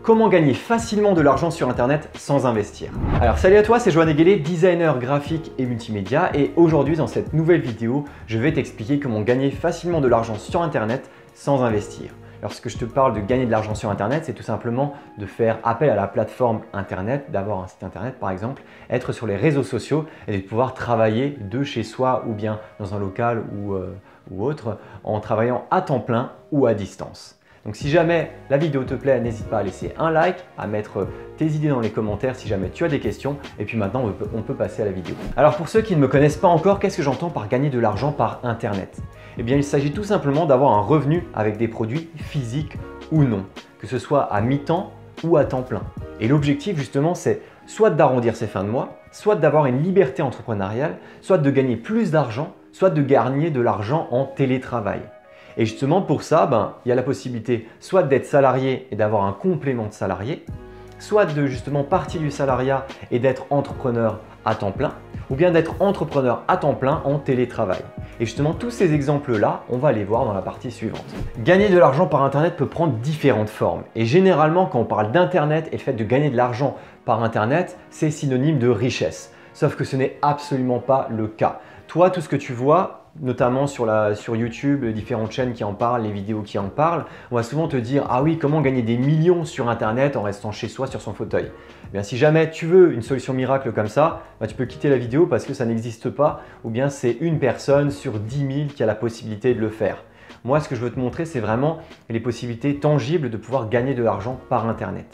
Comment gagner facilement de l'argent sur internet sans investir? Alors salut à toi, c'est Johan Eguélé, designer graphique et multimédia, et aujourd'hui dans cette nouvelle vidéo, je vais t'expliquer comment gagner facilement de l'argent sur internet sans investir. Lorsque je te parle de gagner de l'argent sur internet, c'est tout simplement de faire appel à la plateforme internet, d'avoir un site internet par exemple, être sur les réseaux sociaux et de pouvoir travailler de chez soi ou bien dans un local ou autre en travaillant à temps plein ou à distance. Donc si jamais la vidéo te plaît, n'hésite pas à laisser un like, à mettre tes idées dans les commentaires si jamais tu as des questions. Et puis maintenant, on peut passer à la vidéo. Alors pour ceux qui ne me connaissent pas encore, qu'est-ce que j'entends par gagner de l'argent par internet? Eh bien, il s'agit tout simplement d'avoir un revenu avec des produits physiques ou non, que ce soit à mi-temps ou à temps plein. Et l'objectif justement, c'est soit d'arrondir ses fins de mois, soit d'avoir une liberté entrepreneuriale, soit de gagner plus d'argent, soit de gagner de l'argent en télétravail. Et justement pour ça, il y a la possibilité soit d'être salarié et d'avoir un complément de salarié, soit de justement partir du salariat et d'être entrepreneur à temps plein, ou bien d'être entrepreneur à temps plein en télétravail. Et justement tous ces exemples-là, on va les voir dans la partie suivante. Gagner de l'argent par internet peut prendre différentes formes. Et généralement quand on parle d'internet et le fait de gagner de l'argent par internet, c'est synonyme de richesse. Sauf que ce n'est absolument pas le cas. Toi, tout ce que tu vois, notamment sur YouTube, les différentes chaînes qui en parlent, les vidéos qui en parlent, on va souvent te dire « Ah oui, comment gagner des millions sur internet en restant chez soi sur son fauteuil ?» Eh bien, si jamais tu veux une solution miracle comme ça, tu peux quitter la vidéo parce que ça n'existe pas, ou bien c'est une personne sur 10 000 qui a la possibilité de le faire. Moi, ce que je veux te montrer, c'est vraiment les possibilités tangibles de pouvoir gagner de l'argent par internet.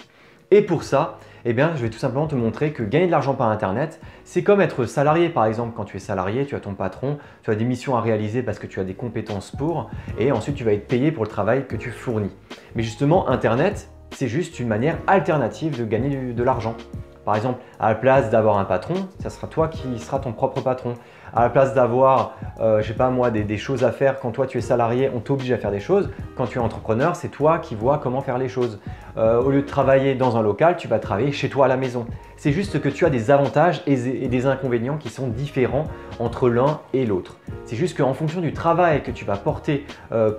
Et pour ça, je vais tout simplement te montrer que gagner de l'argent par internet, c'est comme être salarié. Par exemple, quand tu es salarié, tu as ton patron, tu as des missions à réaliser parce que tu as des compétences pour, et ensuite tu vas être payé pour le travail que tu fournis. Mais justement, internet, c'est juste une manière alternative de gagner de l'argent. Par exemple, à la place d'avoir un patron, ça sera toi qui seras ton propre patron. À la place d'avoir, je sais pas moi, des choses à faire quand toi tu es salarié, on t'oblige à faire des choses. Quand tu es entrepreneur, c'est toi qui vois comment faire les choses. Au lieu de travailler dans un local, tu vas travailler chez toi à la maison. C'est juste que tu as des avantages et des inconvénients qui sont différents entre l'un et l'autre. C'est juste qu'en fonction du travail que tu vas porter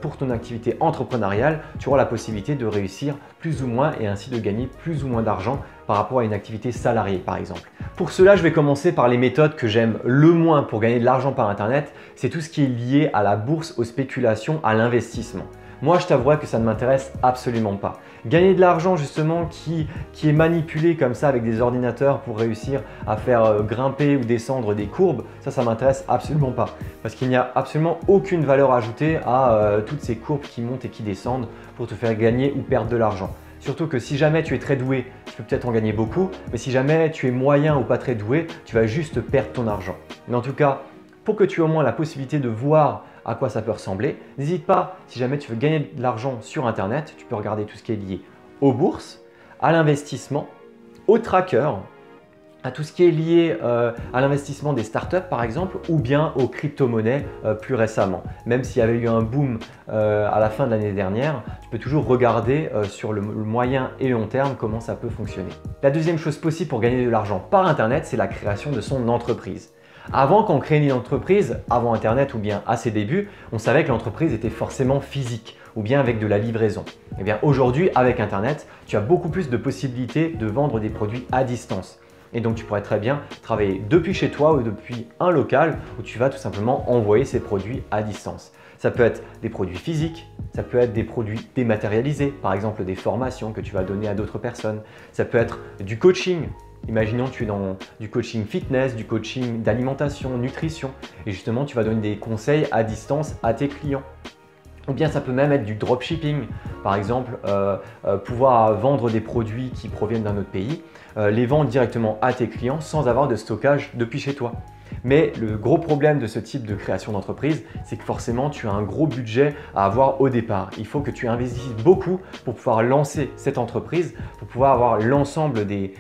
pour ton activité entrepreneuriale, tu auras la possibilité de réussir plus ou moins et ainsi de gagner plus ou moins d'argent par rapport à une activité salariée par exemple. Pour cela, je vais commencer par les méthodes que j'aime le moins pour gagner de l'argent par internet. C'est tout ce qui est lié à la bourse, aux spéculations, à l'investissement. Moi, je t'avouerai que ça ne m'intéresse absolument pas. Gagner de l'argent justement qui est manipulé comme ça avec des ordinateurs pour réussir à faire grimper ou descendre des courbes, ça m'intéresse absolument pas. Parce qu'il n'y a absolument aucune valeur ajoutée à toutes ces courbes qui montent et qui descendent pour te faire gagner ou perdre de l'argent. Surtout que si jamais tu es très doué, tu peux peut-être en gagner beaucoup, mais si jamais tu es moyen ou pas très doué, tu vas juste perdre ton argent. Mais en tout cas, pour que tu aies au moins la possibilité de voir à quoi ça peut ressembler, n'hésite pas, si jamais tu veux gagner de l'argent sur internet, tu peux regarder tout ce qui est lié aux bourses, à l'investissement, aux trackers, à tout ce qui est lié à l'investissement des startups par exemple, ou bien aux crypto-monnaies plus récemment. Même s'il y avait eu un boom à la fin de l'année dernière, tu peux toujours regarder sur le moyen et long terme comment ça peut fonctionner. La deuxième chose possible pour gagner de l'argent par internet, c'est la création de son entreprise. Avant, quand on créait une entreprise, avant internet ou bien à ses débuts, on savait que l'entreprise était forcément physique ou bien avec de la livraison. Et bien aujourd'hui, avec internet, tu as beaucoup plus de possibilités de vendre des produits à distance. Et donc tu pourrais très bien travailler depuis chez toi ou depuis un local où tu vas tout simplement envoyer ces produits à distance. Ça peut être des produits physiques, ça peut être des produits dématérialisés, par exemple des formations que tu vas donner à d'autres personnes. Ça peut être du coaching. Imaginons que tu es dans du coaching fitness, du coaching d'alimentation, nutrition et justement tu vas donner des conseils à distance à tes clients. Ou bien ça peut même être du dropshipping, par exemple pouvoir vendre des produits qui proviennent d'un autre pays, les vendre directement à tes clients sans avoir de stockage depuis chez toi. Mais le gros problème de ce type de création d'entreprise, c'est que forcément tu as un gros budget à avoir au départ. Il faut que tu investisses beaucoup pour pouvoir lancer cette entreprise, pour pouvoir avoir l'ensemble des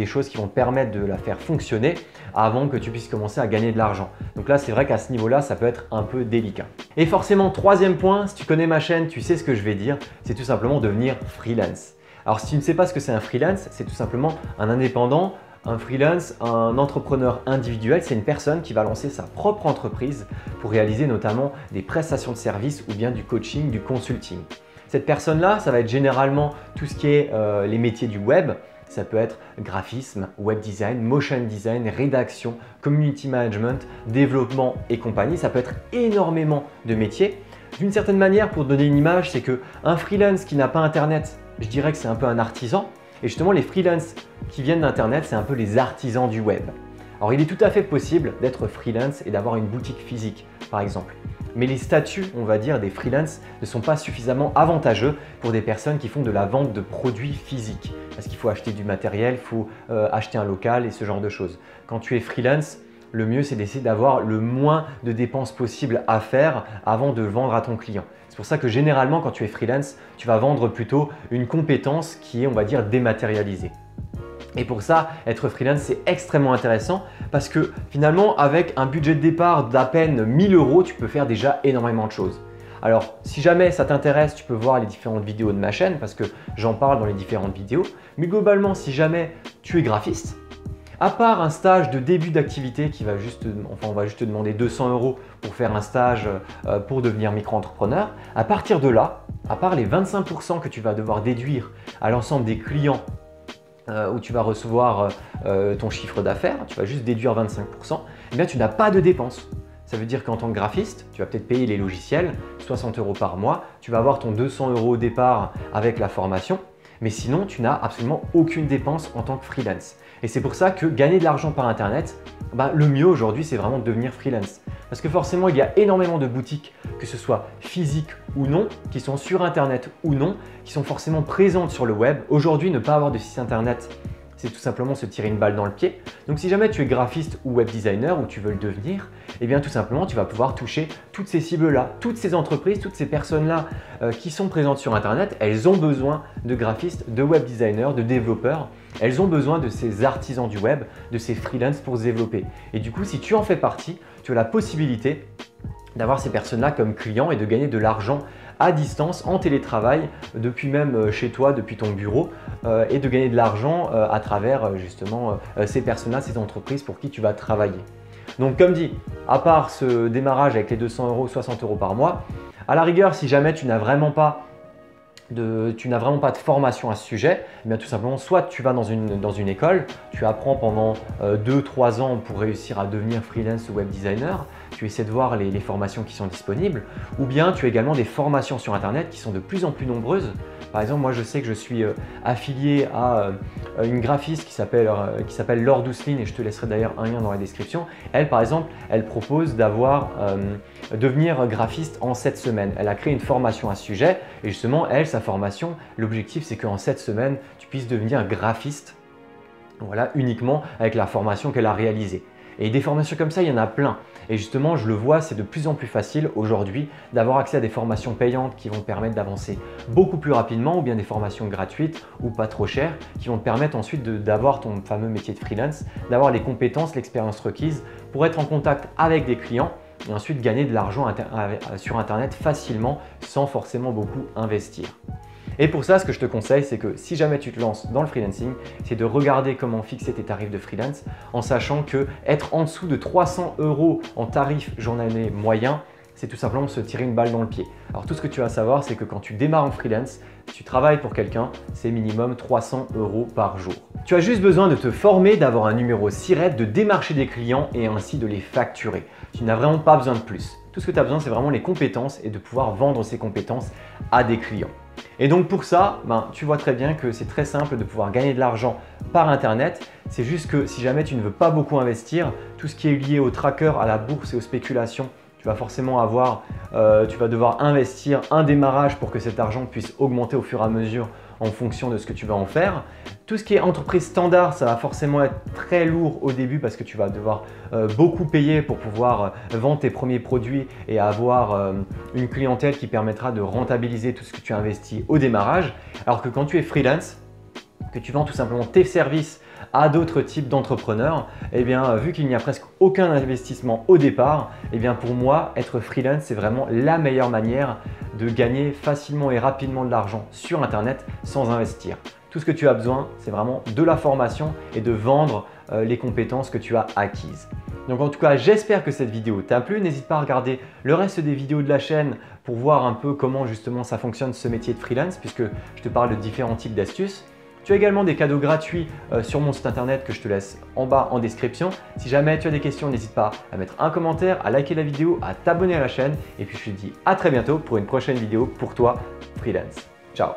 choses qui vont te permettre de la faire fonctionner avant que tu puisses commencer à gagner de l'argent. Donc là, c'est vrai qu'à ce niveau-là, ça peut être un peu délicat. Et forcément, troisième point, si tu connais ma chaîne, tu sais ce que je vais dire, c'est tout simplement devenir freelance. Alors si tu ne sais pas ce que c'est un freelance, c'est tout simplement un indépendant. Un freelance, un entrepreneur individuel, c'est une personne qui va lancer sa propre entreprise pour réaliser notamment des prestations de services ou bien du coaching, du consulting. Cette personne-là, ça va être généralement tout ce qui est les métiers du web. Ça peut être graphisme, web design, motion design, rédaction, community management, développement et compagnie. Ça peut être énormément de métiers. D'une certaine manière, pour donner une image, c'est qu'un freelance qui n'a pas Internet, je dirais que c'est un peu un artisan. Et justement, les freelances qui viennent d'Internet, c'est un peu les artisans du web. Alors, il est tout à fait possible d'être freelance et d'avoir une boutique physique, par exemple. Mais les statuts, on va dire, des freelances ne sont pas suffisamment avantageux pour des personnes qui font de la vente de produits physiques. Parce qu'il faut acheter du matériel, il faut acheter un local et ce genre de choses. Quand tu es freelance, le mieux c'est d'essayer d'avoir le moins de dépenses possible à faire avant de vendre à ton client. C'est pour ça que généralement quand tu es freelance, tu vas vendre plutôt une compétence qui est, on va dire, dématérialisée. Et pour ça, être freelance, c'est extrêmement intéressant parce que finalement, avec un budget de départ d'à peine 1000 €, tu peux faire déjà énormément de choses. Alors, si jamais ça t'intéresse, tu peux voir les différentes vidéos de ma chaîne parce que j'en parle dans les différentes vidéos. Mais globalement, si jamais tu es graphiste, à part un stage de début d'activité qui va juste, on va juste te demander 200 € pour faire un stage pour devenir micro-entrepreneur, à partir de là, à part les 25% que tu vas devoir déduire à l'ensemble des clients où tu vas recevoir ton chiffre d'affaires, tu vas juste déduire 25%, eh bien tu n'as pas de dépenses. Ça veut dire qu'en tant que graphiste, tu vas peut-être payer les logiciels, 60 € par mois, tu vas avoir ton 200 € au départ avec la formation, mais sinon tu n'as absolument aucune dépense en tant que freelance. Et c'est pour ça que gagner de l'argent par Internet, le mieux aujourd'hui, c'est vraiment de devenir freelance. Parce que forcément, il y a énormément de boutiques, que ce soit physiques ou non, qui sont sur Internet ou non, qui sont forcément présentes sur le web. Aujourd'hui, ne pas avoir de site Internet, c'est tout simplement se tirer une balle dans le pied. Donc si jamais tu es graphiste ou web designer ou tu veux le devenir, eh bien tout simplement tu vas pouvoir toucher toutes ces cibles-là, toutes ces entreprises, toutes ces personnes-là qui sont présentes sur Internet, elles ont besoin de graphistes, de web designers, de développeurs. Elles ont besoin de ces artisans du web, de ces freelances pour se développer. Et du coup, si tu en fais partie, tu as la possibilité d'avoir ces personnes-là comme clients et de gagner de l'argent à distance, en télétravail, depuis même chez toi, depuis ton bureau, et de gagner de l'argent à travers justement ces personnes-là, ces entreprises pour qui tu vas travailler. Donc comme dit, à part ce démarrage avec les 200 €, 60 € par mois, à la rigueur, si jamais tu n'as vraiment pas de formation à ce sujet, eh bien tout simplement, soit tu vas dans une école, tu apprends pendant 2-3 ans pour réussir à devenir freelance ou web designer, tu essaies de voir les formations qui sont disponibles, ou bien tu as également des formations sur Internet qui sont de plus en plus nombreuses. Par exemple, moi je sais que je suis affilié à une graphiste qui s'appelle Laure Douceline et je te laisserai d'ailleurs un lien dans la description. Elle par exemple, elle propose devenir graphiste en 7 semaines. Elle a créé une formation à ce sujet et justement elle, sa formation, l'objectif c'est qu'en 7 semaines, tu puisses devenir graphiste, voilà, uniquement avec la formation qu'elle a réalisée. Et des formations comme ça, il y en a plein. Et justement, je le vois, c'est de plus en plus facile aujourd'hui d'avoir accès à des formations payantes qui vont te permettre d'avancer beaucoup plus rapidement ou bien des formations gratuites ou pas trop chères qui vont te permettre ensuite d'avoir ton fameux métier de freelance, d'avoir les compétences, l'expérience requise pour être en contact avec des clients et ensuite gagner de l'argent sur Internet facilement sans forcément beaucoup investir. Et pour ça, ce que je te conseille, c'est que si jamais tu te lances dans le freelancing, c'est de regarder comment fixer tes tarifs de freelance en sachant que être en dessous de 300 € en tarif journalier moyen, c'est tout simplement se tirer une balle dans le pied. Alors tout ce que tu vas savoir, c'est que quand tu démarres en freelance, tu travailles pour quelqu'un, c'est minimum 300 € par jour. Tu as juste besoin de te former, d'avoir un numéro SIRET, de démarcher des clients et ainsi de les facturer. Tu n'as vraiment pas besoin de plus. Tout ce que tu as besoin, c'est vraiment les compétences et de pouvoir vendre ces compétences à des clients. Et donc pour ça, tu vois très bien que c'est très simple de pouvoir gagner de l'argent par Internet. C'est juste que si jamais tu ne veux pas beaucoup investir, tout ce qui est lié au tracker, à la bourse et aux spéculations, tu vas forcément tu vas devoir investir un démarrage pour que cet argent puisse augmenter au fur et à mesure en fonction de ce que tu vas en faire. Tout ce qui est entreprise standard, ça va forcément être très lourd au début parce que tu vas devoir beaucoup payer pour pouvoir vendre tes premiers produits et avoir une clientèle qui permettra de rentabiliser tout ce que tu as investi au démarrage. Alors que quand tu es freelance, que tu vends tout simplement tes services à d'autres types d'entrepreneurs, eh bien, vu qu'il n'y a presque aucun investissement au départ, eh bien, pour moi, être freelance, c'est vraiment la meilleure manière de gagner facilement et rapidement de l'argent sur Internet sans investir. Tout ce que tu as besoin, c'est vraiment de la formation et de vendre les compétences que tu as acquises. Donc en tout cas, j'espère que cette vidéo t'a plu. N'hésite pas à regarder le reste des vidéos de la chaîne pour voir un peu comment justement ça fonctionne ce métier de freelance, puisque je te parle de différents types d'astuces. Tu as également des cadeaux gratuits sur mon site internet que je te laisse en bas en description. Si jamais tu as des questions, n'hésite pas à mettre un commentaire, à liker la vidéo, à t'abonner à la chaîne. Et puis je te dis à très bientôt pour une prochaine vidéo pour toi, freelance. Ciao!